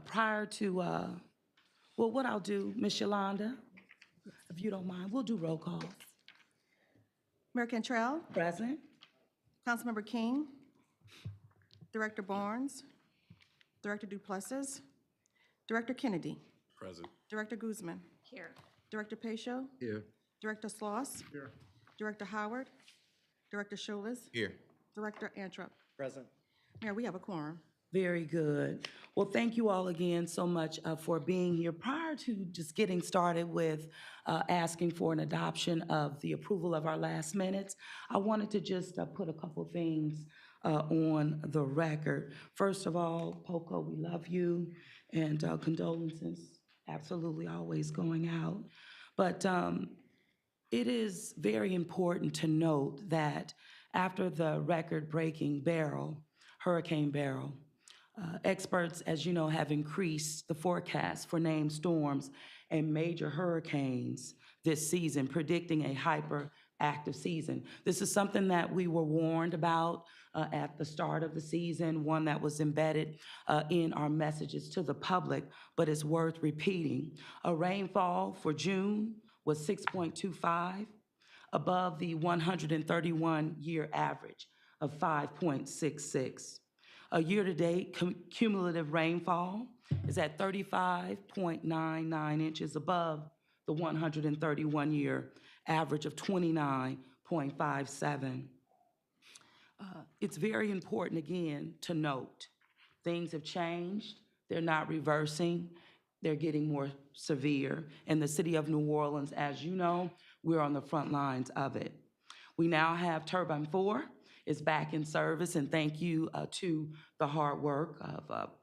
Prior to, well, what I'll do, Ms. Yolanda, if you don't mind, we'll do roll calls. Mayor Cantrell, Present? Councilmember King, Director Barnes, Director Duplessis, Director Kennedy, Present. Director Guzman. Here. Director Pacho, Here. Director Sloss, Here. Director Howard, Director Sholas, Here. Director Antrup. Present. Mayor, we have a quorum. Very good. Well, thank you all again so much for being here. Prior to just getting started with asking for an adoption of the approval of our last minutes, I wanted to just put a couple things on the record. First of all, Poco, we love you, and condolences absolutely always going out. But it is very important to note that after the record-breaking Hurricane Beryl, experts, as you know, have increased the forecast for named storms and major hurricanes this season, predicting a hyperactive season. This is something that we were warned about at the start of the season, one that was embedded in our messages to the public, but it's worth repeating. A rainfall for June was 6.25, above the 131-year average of 5.66. A year-to-date cumulative rainfall is at 35.99 inches above the 131-year average of 29.57. It's very important, again, to note things have changed. They're not reversing. They're getting more severe. In the city of New Orleans, as you know, we're on the front lines of it. We now have Turbine 4 is back in service, and thank you to the hard work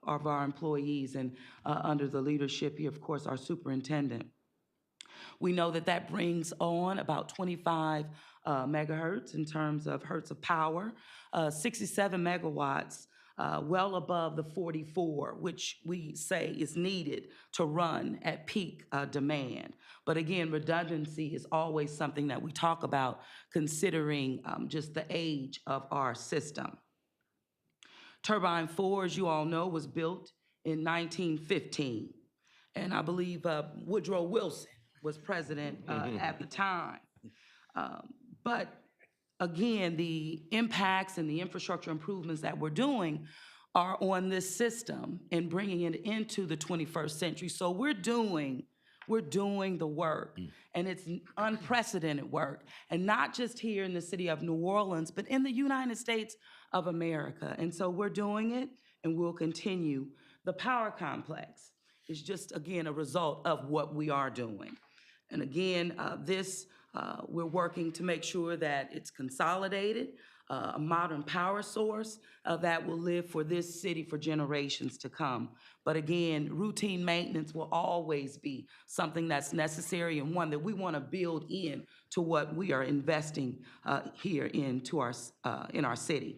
of our employees and under the leadership here, of course, our superintendent. We know that that brings on about 25 megahertz in terms of hertz of power, 67 megawatts, well above the 44, which we say is needed to run at peak demand. But again, redundancy is always something that we talk about considering just the age of our system. Turbine 4, as you all know, was built in 1915. And I believe Woodrow Wilson was president at the time. But again, the impacts and the infrastructure improvements that we're doing are on this system and bringing it into the 21st century. So we're doing the work, and it's unprecedented work, and not just here in the city of New Orleans, but in the United States of America. And so we're doing it, and we'll continue. The power complex is just, again, a result of what we are doing. And again, we're working to make sure that it's consolidated, a modern power source that will live for this city for generations to come. But again, routine maintenance will always be something that's necessary and one that we want to build in to what we are investing here in our city.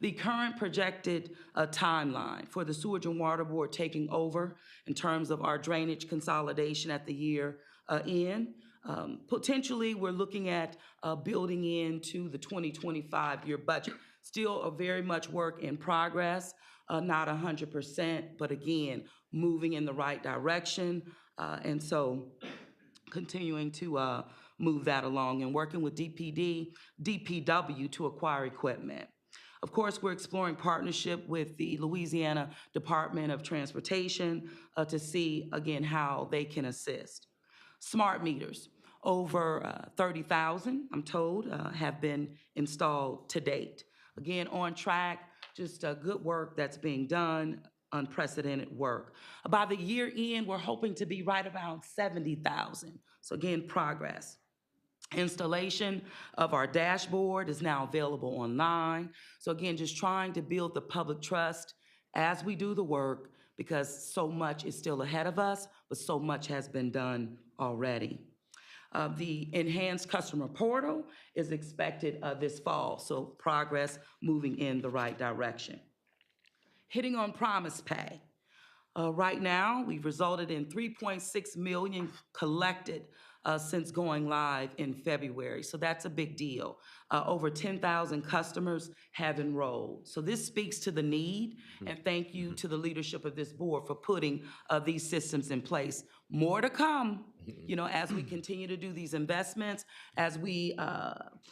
The current projected timeline for the Sewage and Water Board taking over in terms of our drainage consolidation at the year end, potentially we're looking at building into the 2025 year budget. Still a very much work in progress, not 100%, but again, moving in the right direction. And so continuing to move that along and working with DPW to acquire equipment. Of course, we're exploring partnership with the Louisiana Department of Transportation to see, again, how they can assist. Smart meters, over 30,000, I'm told, have been installed to date. Again, on track, just good work that's being done, unprecedented work. By the year end, we're hoping to be right around 70,000. So again, progress. Installation of our dashboard is now available online. So again, just trying to build the public trust as we do the work, because so much is still ahead of us, but so much has been done already. The enhanced customer portal is expected this fall, so progress moving in the right direction. Hitting on Promise Pay. Right now, we've resulted in $3.6 million collected since going live in February. So that's a big deal. Over 10,000 customers have enrolled. So this speaks to the need, and thank you to the leadership of this board for putting these systems in place. More to come, you know, as we continue to do these investments, as we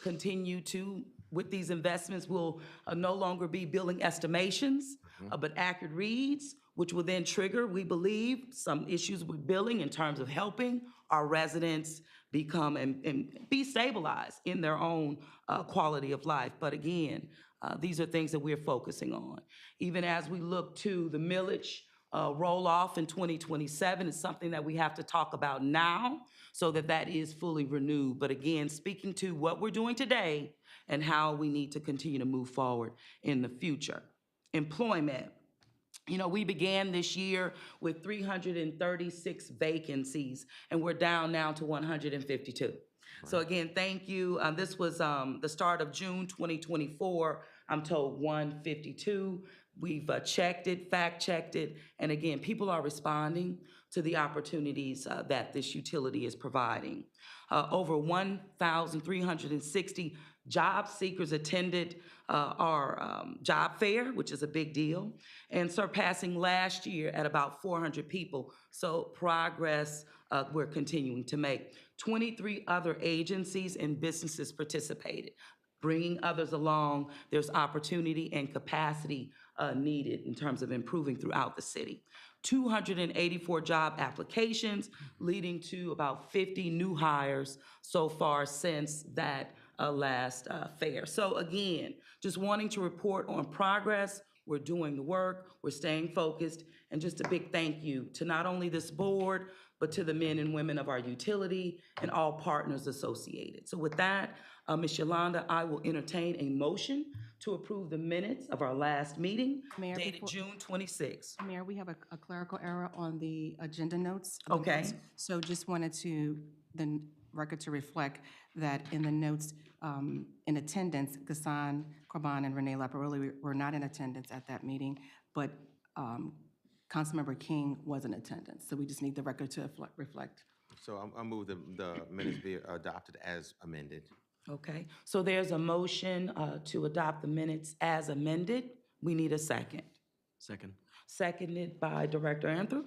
continue to, with these investments, we'll no longer be billing estimations, but accurate reads, which will then trigger, we believe, some issues with billing in terms of helping our residents become and be stabilized in their own quality of life. But again, these are things that we're focusing on. Even as we look to the millage roll off in 2027, it's something that we have to talk about now so that that is fully renewed. But again, speaking to what we're doing today and how we need to continue to move forward in the future. Employment. You know, we began this year with 336 vacancies, and we're down now to 152. So again, thank you. This was the start of June 2024. I'm told 152. We've checked it, fact-checked it, and again, people are responding to the opportunities that this utility is providing. Over 1,360 job seekers attended our job fair, which is a big deal, and surpassing last year at about 400 people. So progress we're continuing to make. 23 other agencies and businesses participated, bringing others along. There's opportunity and capacity needed in terms of improving throughout the city. 284 job applications, leading to about 50 new hires so far since that last fair. So again, just wanting to report on progress. We're doing the work, we're staying focused, and just a big thank you to not only this board, but to the men and women of our utility and all partners associated. So with that, Ms. Yolanda, I will entertain a motion to approve the minutes of our last meeting Mayor, dated before- June 26. Mayor, we have a clerical error on the agenda notes. of the Okay. minutes. So just wanted the record to reflect that in the notes, in attendance, Ghassan Korban and Renee Laparelli were not in attendance at that meeting, but Councilmember King was in attendance. So we just need the record to reflect. So I move the minutes be adopted as amended. Okay, so there's a motion to adopt the minutes as amended. We need a second. Second. Seconded by Director Anthrop.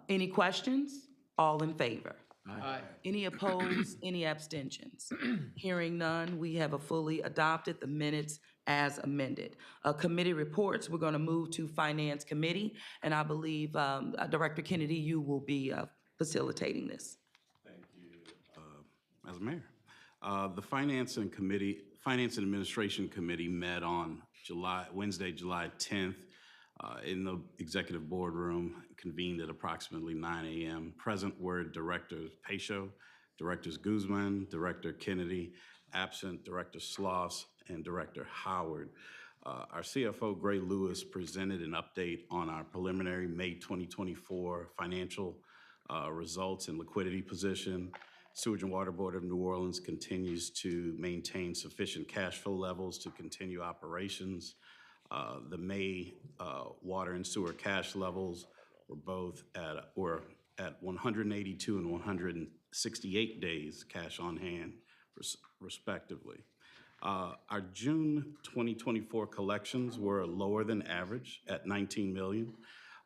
Any questions? All in favor? Aye. Any opposed? Any abstentions? Hearing none, we have fully adopted the minutes as amended. Committee reports, we're going to move to Finance Committee, and I believe, Director Kennedy, you will be facilitating this. Thank you, Madam Mayor. The Finance and Administration Committee met on Wednesday, July 10th, in the executive boardroom, convened at approximately 9 a.m. Present were Directors Pacho, Directors Guzman, Director Kennedy, absent Director Sloss, and Director Howard. Our CFO, Gray Lewis, presented an update on our preliminary May 2024 financial results and liquidity position. Sewage and Water Board of New Orleans continues to maintain sufficient cash flow levels to continue operations. The May water and sewer cash levels were at 182 and 168 days cash on hand, respectively. Our June 2024 collections were lower than average at 19 million,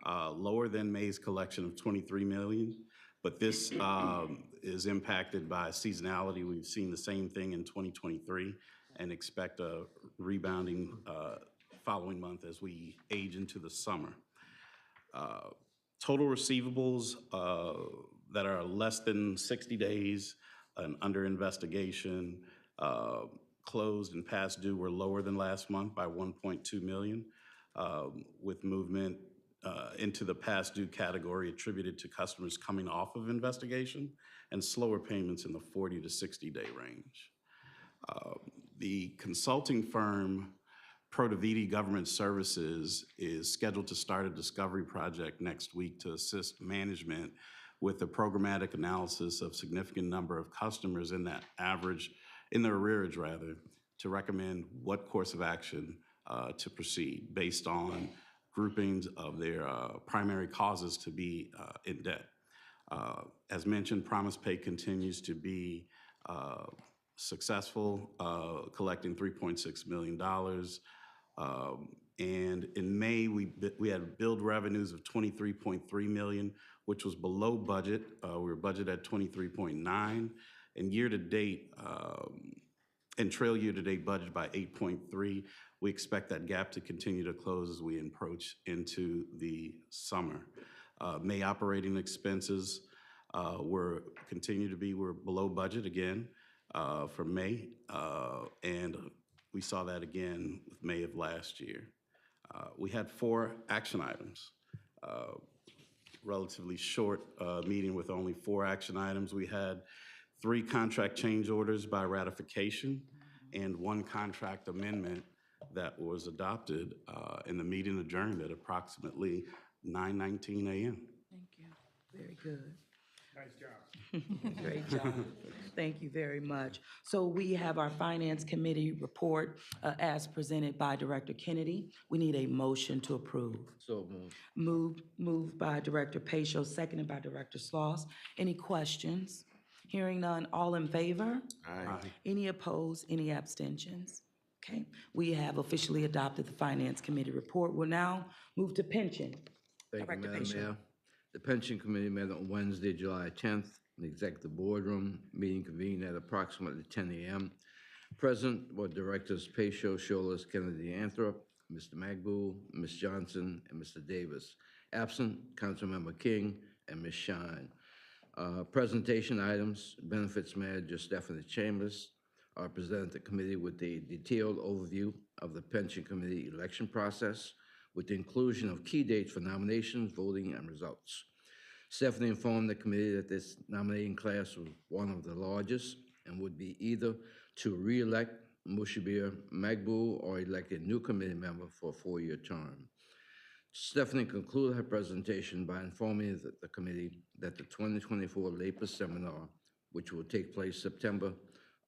lower than May's collection of 23 million. But this is impacted by seasonality. We've seen the same thing in 2023 and expect a rebounding following month as we age into the summer. Total receivables that are less than 60 days and under investigation, closed and past due were lower than last month by 1.2 million, with movement into the past due category attributed to customers coming off of investigation and slower payments in the 40 to 60 day range. The consulting firm Prodaviti Government Services is scheduled to start a discovery project next week to assist management with the programmatic analysis of significant number of customers in the arrearage rather, to recommend what course of action to proceed based on groupings of their primary causes to be in debt. As mentioned, Promise Pay continues to be successful, collecting $3.6 million. And in May, we had billed revenues of $23.3 million, which was below budget. We were budgeted at 23.9, and year-to-date, and trail year-to-date budget by 8.3. We expect that gap to continue to close as we approach into the summer. May operating expenses we're below budget again for May, and we saw that again with May of last year. We had 4 action items, relatively short meeting with only 4 action items. We had 3 contract change orders by ratification and 1 contract amendment that was adopted, and the meeting adjourned at approximately 9:19 a.m. Thank you. Very good. Nice job. Great job. Thank you very much. So we have our Finance Committee report as presented by Director Kennedy. We need a motion to approve. So moved. Moved by Director Pacho, seconded by Director Sloss. Any questions? Hearing none, all in favor? Aye. Any opposed, any abstentions? Okay, we have officially adopted the Finance Committee report. We'll now move to pension. Thank you, Director Madam Pacho. Mayor. The Pension Committee met on Wednesday, July 10th, in the Executive Boardroom. Meeting convened at approximately 10 a.m. Present were Directors Pacho, Sholas, Kennedy, Anthrop, Mr. Magboul, Ms. Johnson, and Mr. Davis. Absent, Councilmember King and Ms. Shine. Presentation items, Benefits Manager Stephanie Chambers are presented to the committee with a detailed overview of the Pension Committee election process, with the inclusion of key dates for nominations, voting, and results. Stephanie informed the committee that this nominating class was one of the largest and would be either to re-elect Mushabir Magboul or elect a new committee member for a 4-year term. Stephanie concluded her presentation by informing the committee that the 2024 LAPA seminar, which will take place September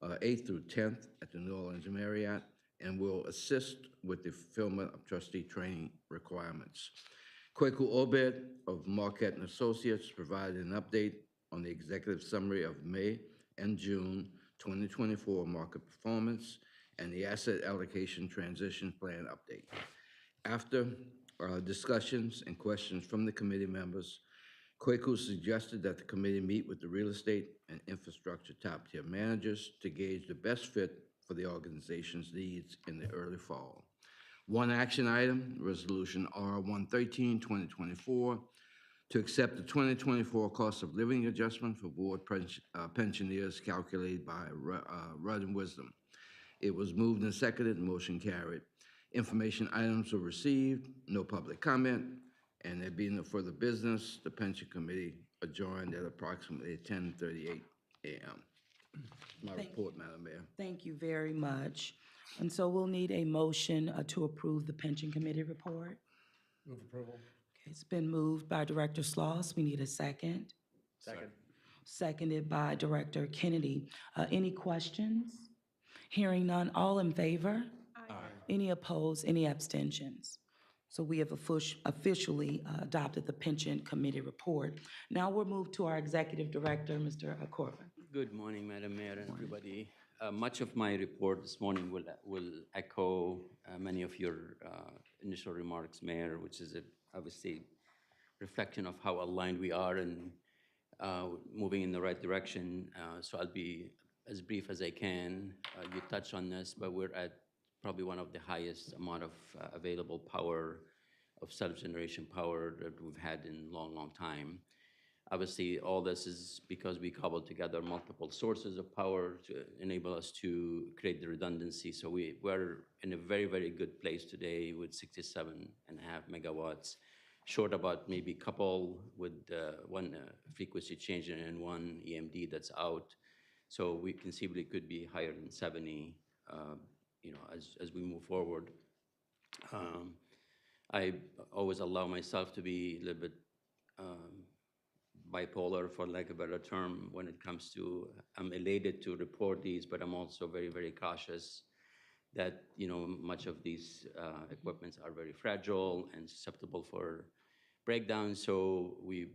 8th through 10th at the New Orleans Marriott, and will assist with the fulfillment of trustee training requirements. Kweku Obed of Marquette and Associates provided an update on the executive summary of May and June 2024 market performance and the asset allocation transition plan update. After discussions and questions from the committee members, Kweku suggested that the committee meet with the real estate and infrastructure top-tier managers to gauge the best fit for the organization's needs in the early fall. One action item, Resolution R-113, 2024, to accept the 2024 cost of living adjustment for board pensioners calculated by Rudd and Wisdom. It was moved and seconded, and motion carried. Information items were received, no public comment, and there being no further business, the Pension Committee adjourned at approximately 10:38 a.m. My report, Madam Mayor. Thank you very much. And so we'll need a motion to approve the Pension Committee report. Move approval. Okay, it's been moved by Director Sloss. We need a second. Second. Seconded by Director Kennedy. Any questions? Hearing none, all in favor? Aye. Any opposed, any abstentions? So we have officially adopted the Pension Committee report. Now we'll move to our Executive Director, Mr. Corbin. Good morning, Madam Mayor and everybody. Much of my report this morning will echo many of your initial remarks, Mayor, which is obviously reflection of how aligned we are and moving in the right direction. So I'll be as brief as I can. You touched on this, but we're at probably one of the highest amount of available power, of self-generation power that we've had in a long, long time. Obviously, all this is because we cobbled together multiple sources of power to enable us to create the redundancy. So we're in a very, very good place today with 67.5 megawatts, short about maybe couple with one frequency change and one EMD that's out. So we conceivably could be higher than 70, as we move forward. I always allow myself to be a little bit bipolar, for lack of a better term, when it comes to, I'm elated to report these, but I'm also very, very cautious that, much of these equipments are very fragile and susceptible for breakdown. So we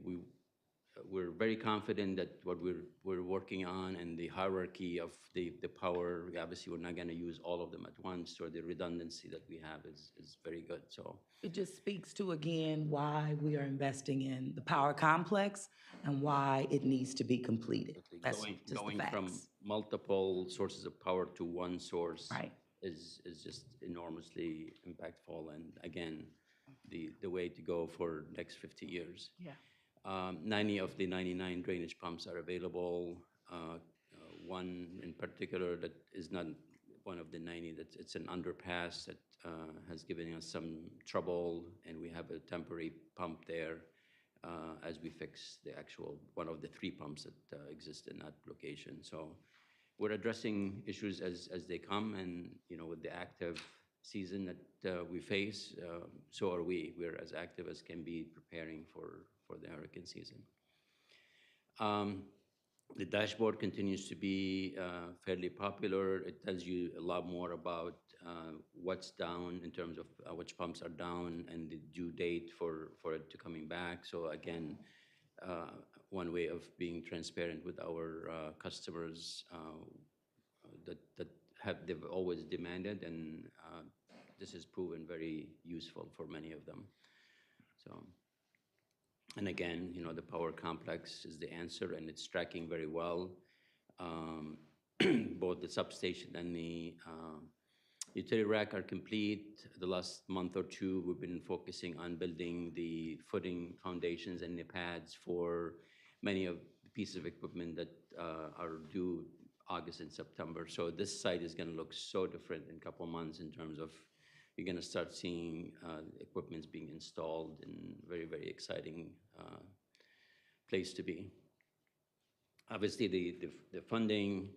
we're very confident that what we're working on and the hierarchy of the power, obviously, we're not gonna use all of them at once, so the redundancy that we have is very good, so. It just speaks to, again, why we are investing in the power complex and why it needs to be completed. That's Going just the going from facts. multiple sources of power to one source. Right. Is just enormously impactful, and again, the way to go for next 50 years. Yeah. 90 of the 99 drainage pumps are available. One in particular that is not one of the 90, that it's an underpass that has given us some trouble, and we have a temporary pump there as we fix the actual, one of the 3 pumps that exist in that location. So we're addressing issues as they come, and, you know, with the active season that we face, so are we. We're as active as can be preparing for the hurricane season. The dashboard continues to be fairly popular. It tells you a lot more about what's down in terms of which pumps are down and the due date for it to coming back. So again, one way of being transparent with our customers that they've always demanded, and this has proven very useful for many of them. So, and again, you know, the power complex is the answer, and it's tracking very well. Both the substation and the utility rack are complete. The last month or two, we've been focusing on building the footing foundations and the pads for many of the pieces of equipment that are due August and September. So this site is gonna look so different in a couple of months in terms of, you're gonna start seeing equipments being installed, and very, very exciting place to be. Obviously, the funding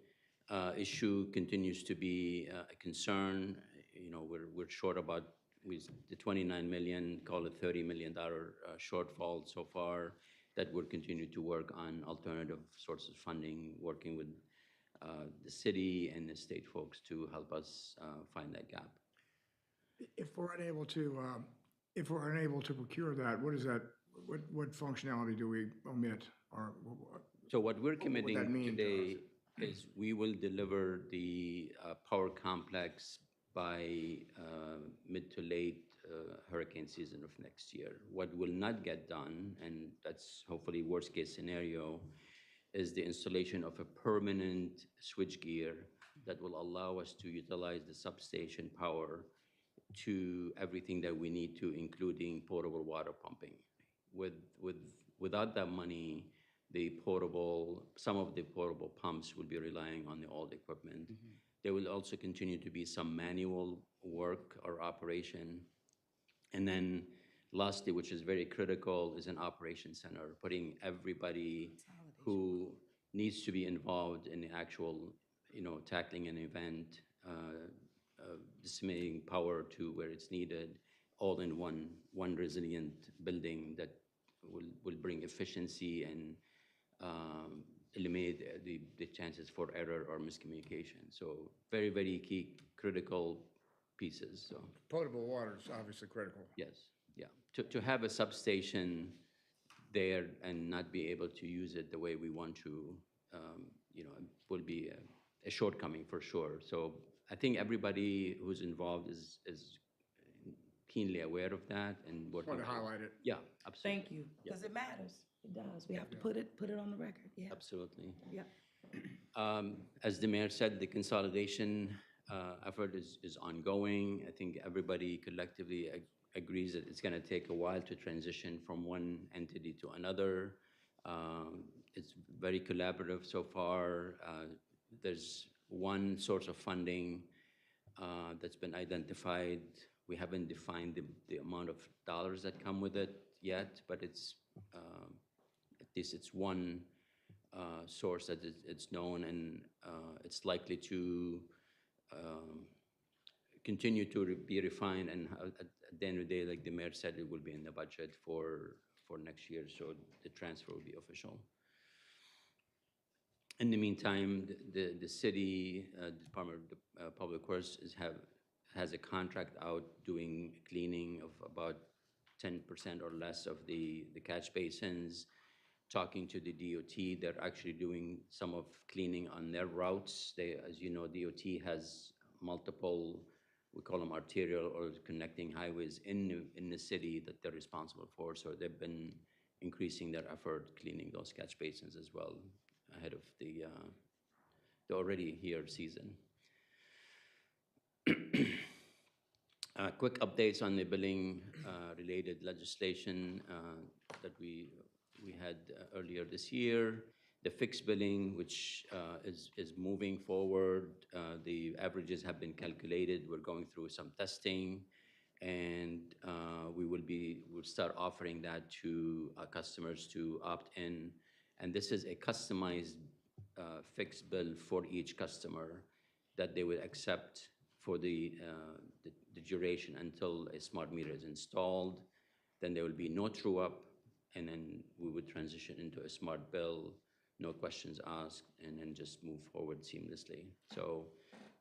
issue continues to be a concern. You know, we're short about, with the 29 million, call it $30 million shortfall so far, that we're continuing to work on alternative sources of funding, working with the city and the state folks to help us find that gap. If we're unable to procure that, what is that, what functionality do we omit? Or So what we're would that committing mean to today is we will deliver the power complex by mid to late hurricane season of next year. What will not get done, and that's hopefully worst case scenario, is the installation of a permanent switchgear that will allow us to utilize the substation power to everything that we need to, including potable water pumping. Without that money, some of the portable pumps will be relying on the old equipment. There will also continue to be some manual work or operation. And then lastly, which is very critical, is an operation center, putting everybody who needs to be involved in the actual, you know, tackling an event, disseminating power to where it's needed, all in one resilient building that will bring efficiency and eliminate the chances for error or miscommunication. So very, very key, critical pieces, so. potable water is obviously critical. Yes, yeah. To have a substation there and not be able to use it the way we want to, you know, will be a shortcoming for sure. So I think everybody who's involved is keenly aware of that and working. Want to highlight it. Yeah, absolutely. Thank you, because it matters. It does. We have to put it on the record. Yeah. Absolutely. Yeah. As the mayor said, the consolidation effort is ongoing. I think everybody collectively agrees that it's going to take a while to transition from one entity to another. It's very collaborative so far. There's one source of funding that's been identified. We haven't defined the amount of dollars that come with it yet, but it's at least it's one source that it's known, and it's likely to continue to be refined, and at the end of the day, like the mayor said, it will be in the budget for next year, so the transfer will be official. In the meantime, the city Department of Public Works has a contract out doing cleaning of about 10% or less of the catch basins. talking to the DOT. They're actually doing some of cleaning on their routes. They, as you know, DOT has multiple, we call them arterial or connecting highways in the city that they're responsible for. So they've been increasing their effort cleaning those catch basins as well ahead of the already here season. Quick updates on the billing related legislation that we had earlier this year. The fixed billing, which is moving forward. The averages have been calculated. We're going through some testing, and we'll start offering that to our customers to opt in. And this is a customized fixed bill for each customer that they will accept for the duration until a smart meter is installed. Then there will be no true up, and then we would transition into a smart bill, no questions asked, and then just move forward seamlessly. So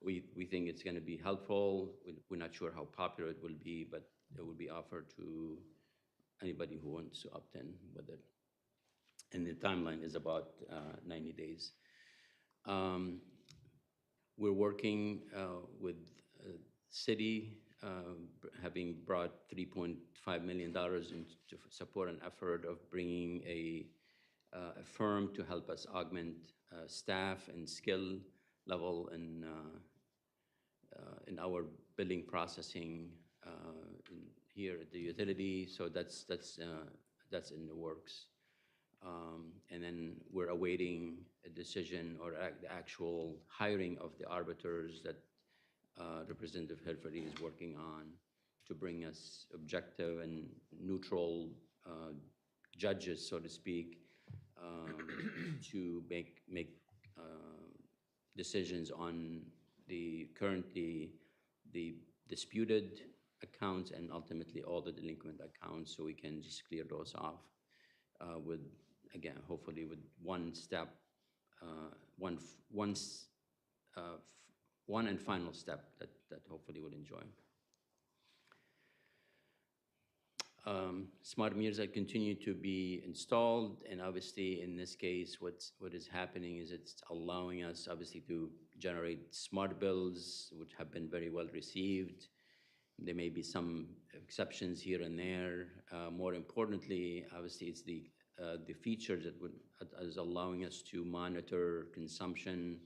we think it's going to be helpful. We're not sure how popular it will be, but it will be offered to anybody who wants to opt in with it. And the timeline is about 90 days. We're working with city, having brought $3.5 million to support an effort of bringing a firm to help us augment staff and skill level in our billing processing here at the utility. So that's in the works. And then we're awaiting a decision or the actual hiring of the arbiters that Representative Hilferty is working on to bring us objective and neutral judges, so to speak, to make decisions on the currently the disputed accounts and ultimately all the delinquent accounts, so we can just clear those off with, again, hopefully with one step, one and final step that hopefully we'll enjoy. Smart meters that continue to be installed, and obviously in this case, what is happening is it's allowing us obviously to generate smart bills, which have been very well received. There may be some exceptions here and there. More importantly, obviously, it's the features that is allowing us to monitor consumption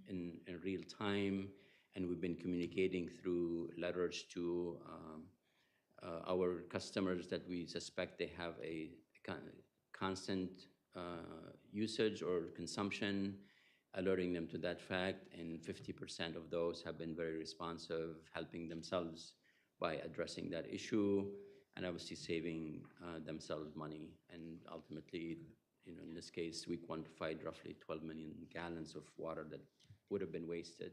in real time, and we've been communicating through letters to our customers that we suspect they have a constant usage or consumption, alerting them to that fact, and 50% of those have been very responsive, helping themselves by addressing that issue, and obviously saving themselves money. And ultimately, in this case, we quantified roughly 12 million gallons of water that would have been wasted.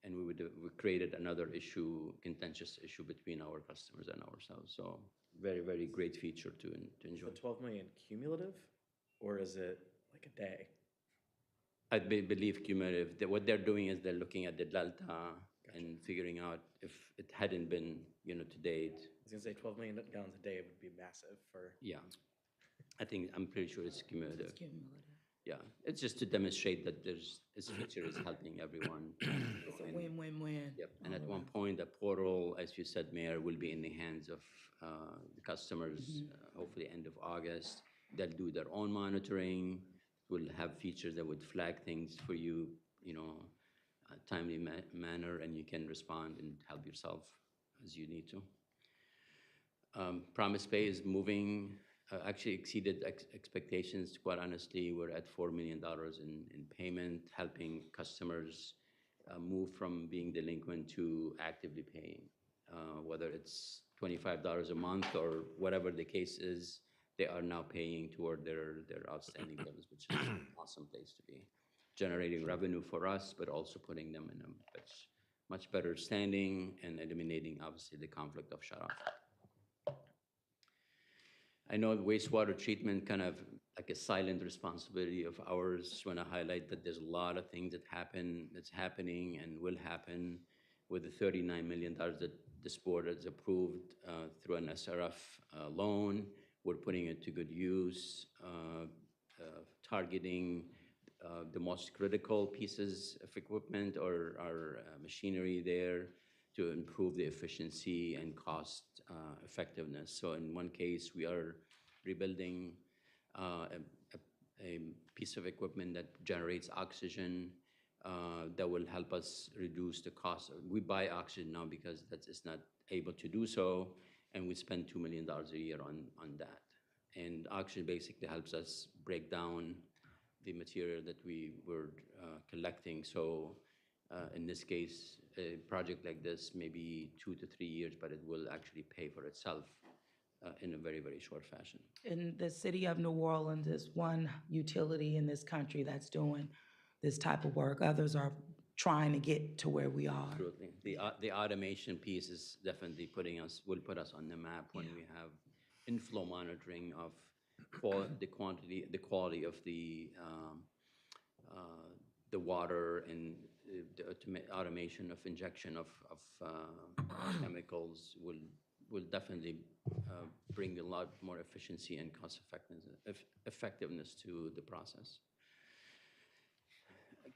And we created another issue, contentious issue between our customers and ourselves. So very, very great feature to enjoy. Is the 12 million cumulative, or is it like a day? I believe cumulative. What they're doing is they're looking at the delta and figuring out if it hadn't been, to date. I was gonna say 12 million gallons a day would be massive for. Yeah, I'm pretty sure it's cumulative. Yeah, it's just to demonstrate that this feature is helping everyone. It's a win-win-win. Yep, and at one point, the portal, as you said, Mayor, will be in the hands of the customers, hopefully end of August. They'll do their own monitoring. We'll have features that would flag things for you, a timely manner, and you can respond and help yourself as you need to. Promise Pay is moving, actually exceeded expectations, quite honestly. We're at $4 million in payment, helping customers move from being delinquent to actively paying, whether it's $25 a month or whatever the case is. They are now paying toward their outstanding bills, which is an awesome place to be. Generating revenue for us, but also putting them in a much better standing and eliminating, obviously, the conflict of shutoff. I know wastewater treatment kind of like a silent responsibility of ours when I highlight that there's a lot of things that's happening and will happen with the $39 million that this board has approved through an SRF loan. we're putting it to good use, targeting the most critical pieces of equipment or machinery there to improve the efficiency and cost effectiveness. So in one case, we are rebuilding a piece of equipment that generates oxygen that will help us reduce the cost. We buy oxygen now because it's not able to do so, and we spend $2 million a year on that. And oxygen basically helps us break down the material that we were collecting. So in this case, a project like this may be 2 to 3 years, but it will actually pay for itself in a very, very short fashion. And the city of New Orleans is one utility in this country that's doing this type of work. Others are trying to get to where we are. Absolutely. The automation piece is definitely will put us on the map when we have inflow monitoring of the quality of the water, and the automation of injection of chemicals will definitely bring a lot more efficiency and cost effectiveness to the process.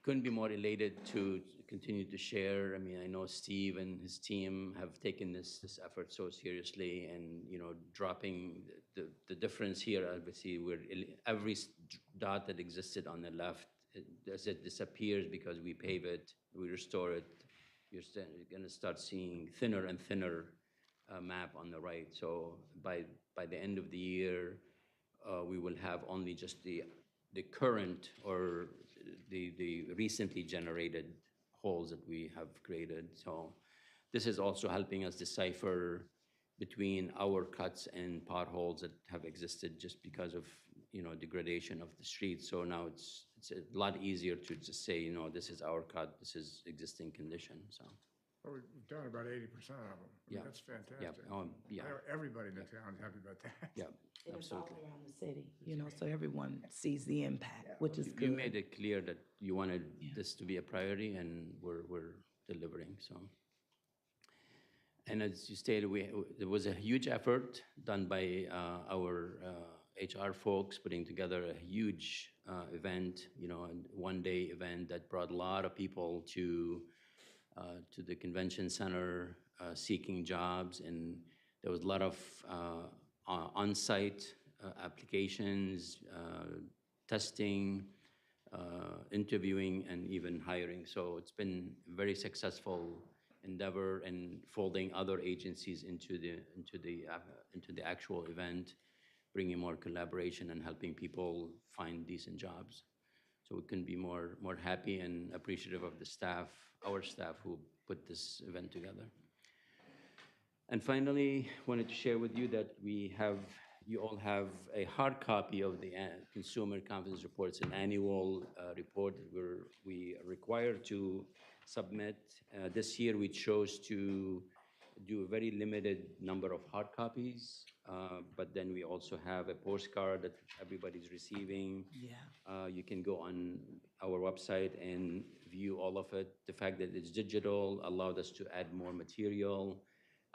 Couldn't be more elated to continue to share. I mean, I know Steve and his team have taken this effort so seriously, and dropping the difference here. Obviously, every dot that existed on the left, as it disappears because we pave it, we restore it, you're going to start seeing thinner and thinner map on the right. So by the end of the year, we will have only just the current or the recently generated holes that we have created. So this is also helping us decipher between our cuts and potholes that have existed just because of degradation of the street. So now it's a lot easier to just say, this is our cut, this is existing condition. So Well, we've done about 80% of them. I mean, Yeah. that's fantastic. yeah, Everybody in the town is happy about that. yeah, And it's all absolutely. around the city, so everyone sees the impact, which is You good. made it clear that you wanted this to be a priority, and we're delivering. So, and as you stated, there was a huge effort done by our HR folks putting together a huge event, a one-day event that brought a lot of people to the convention center seeking jobs, and there was a lot of on-site applications, testing, interviewing, and even hiring. So it's been a very successful endeavor in folding other agencies into the actual event, bringing more collaboration and helping people find decent jobs. So we couldn't be more happy and appreciative of the staff, our staff, who put this event together. And finally, wanted to share with you that you all have a hard copy of the Consumer Confidence Report. It's an annual report that we are required to submit. This year, we chose to do a very limited number of hard copies, but then we also have a postcard that everybody's receiving. Yeah. You can go on our website and view all of it. The fact that it's digital allowed us to add more material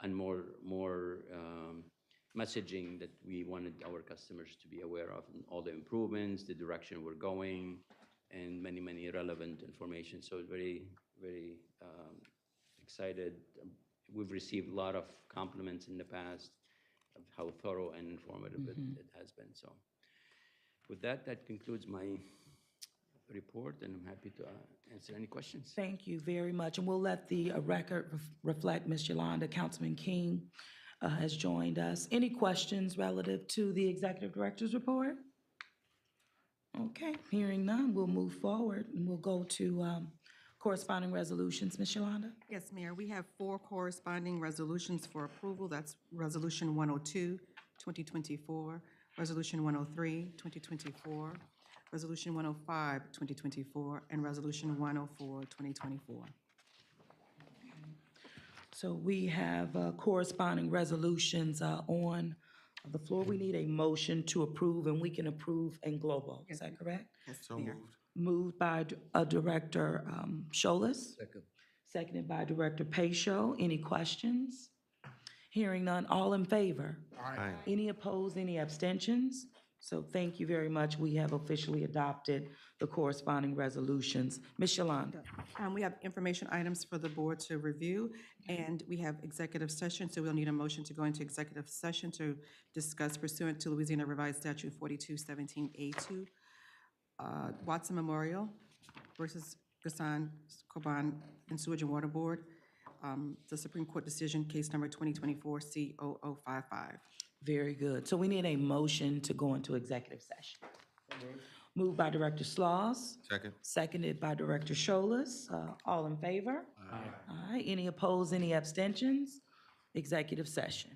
and more messaging that we wanted our customers to be aware of, and all the improvements, the direction we're going, and many, many relevant information. So very, very excited. We've received a lot of compliments in the past of how thorough and informative it has been. So with that concludes my report, and I'm happy to answer any questions. Thank you very much. And we'll let the record reflect Ms. Yolanda. Councilman King has joined us. Any questions relative to the Executive Director's report? Okay, hearing none, we'll move forward, and we'll go to corresponding resolutions. Ms. Yolanda? Yes, Mayor, we have 4 corresponding resolutions for approval. That's Resolution 102, 2024, Resolution 103, 2024, Resolution 105, 2024, and Resolution 104, 2024. So we have corresponding resolutions on the floor. We need a motion to approve, and we can approve in global. Is that correct? Yes, So Mayor. moved. Moved by Director Scholas. Second. Seconded by Director Pacho. Any questions? Hearing none, all in favor? Aye. Any opposed, any abstentions? So thank you very much. We have officially adopted the corresponding resolutions. Ms. Yolanda? We have information items for the board to review, and we have executive session, so we'll need a motion to go into executive session to discuss pursuant to Louisiana Revised Statute 4217A2, Watson Memorial versus Gaston Coban and Sewage and Water Board, the Supreme Court decision, case number 2024 C0055. Very good. So we need a motion to go into executive session. Moved by Director Sloss, Second. seconded by Director Scholas. All in favor? Aye. Any opposed, any abstentions? Executive session.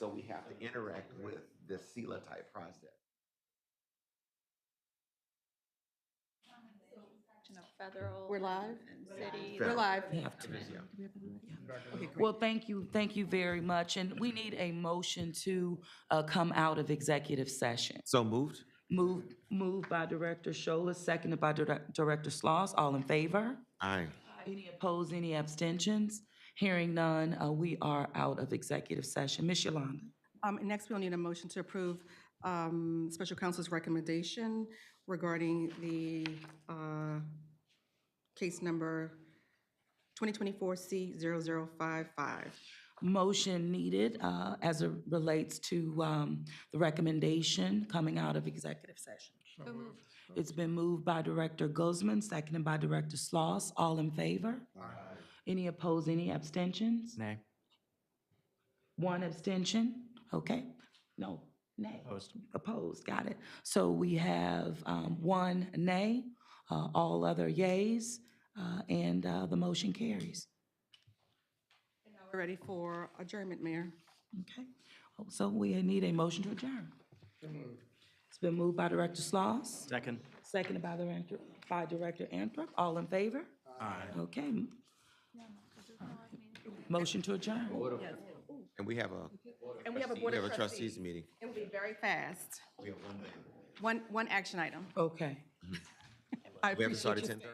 so we have to interact with the CELA type process. Federal. We're live? And city. We're live. We have to. Okay, great. Well, thank you very much. And we need a motion to come out of executive session. So moved? Moved by Director Scholler, seconded by Director Sloss. All in favor? Aye. Any opposed, any abstentions? Hearing none, we are out of executive session. Ms. Yolanda? Next, we'll need a motion to approve Special Counsel's recommendation regarding the case number 2024C0055. Motion needed as it relates to the recommendation coming out of executive session. It's been moved by Director Guzman, seconded by Director Sloss. All in favor? Any opposed, any abstentions? Nay. One abstention? Okay. No, nay. Opposed. Opposed, got it. So we have one nay, all other yays, and the motion carries. We're ready for adjournment, Mayor. Okay, so we need a motion to adjourn. It's been moved by Director Sloss, Second. seconded by Director Anthrop. All in favor? Aye. Okay. Motion to adjourn. And we have a, And we have a we Board have of a trustees Trustees. meeting. It will be very fast. We have one. One action item. Okay. I We have to start at appreciate you 10:30?